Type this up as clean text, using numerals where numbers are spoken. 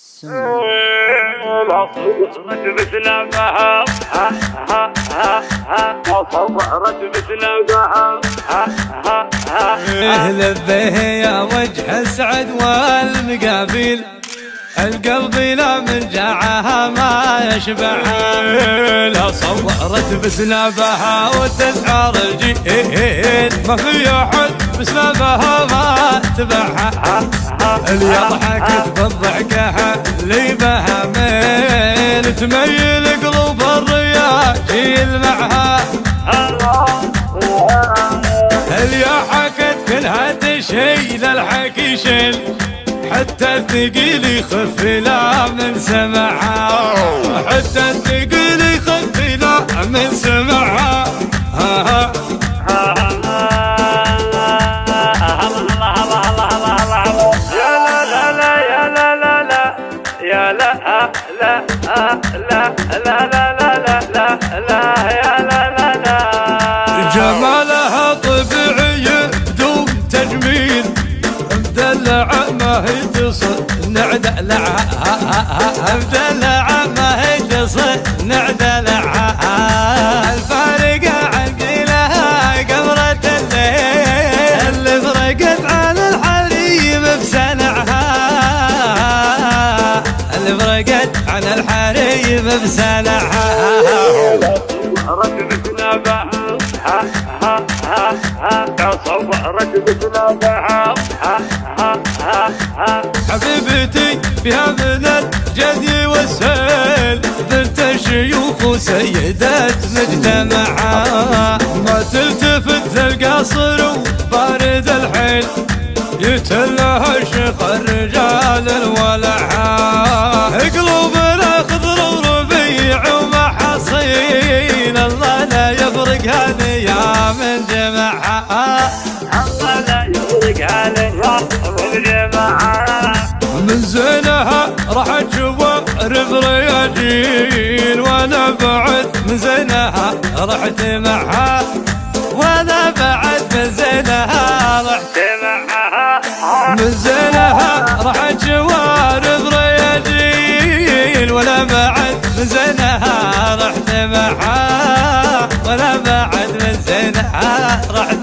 صورت مثل بها صورت مثل بها لبيه يا وجه السعد والمقابل القلب لا من جاعها ما يشبعها لا صورت بسنابها وتسعر الجيل ما في احد بسنابها ما تبعها اللي ضحكت بالضحكة اللي بها ميل تميل قلوب الرياجيل معها اللي حكت كلها تشيل الحكي شيل حتى الثقيل يخف لا من سمعها حتى الثقيل يخف لا من سمعها يا لا لا يا لا لا لا يا لا لا لا لا لا لا لا لا يا لا لا لا جمالها طبيعي بدون تجميل مدلعة ما هي تصنع دلعها مدلعة ما هي تصنع دلعها الفارقة عن قيلها قمرة الليل اللي فرقت عن الحريم بسنعها اللي فرقت عن الحريم بسنعها صورت مثل بها صورت مثل بها حبيبتي بها من الجدي والسيل بنت الشيوخ وسيدات مجتمعها ما تلتفت للقصر وبارد الحيل يتلها شيخ الرجال الولعها قلوبنا خضر وربيع ومحاصيل الله لا يفرقها نيا من جمعها الله لا يفرقها نيا من جمعها من زينها راح تشوف رياجيل وانا بعد من زينها رحت معها وانا بعد من زينها رحت معها من زينها راح تشوف رياجيل وانا بعد من زينها رحت معها وانا بعد من زينها رحت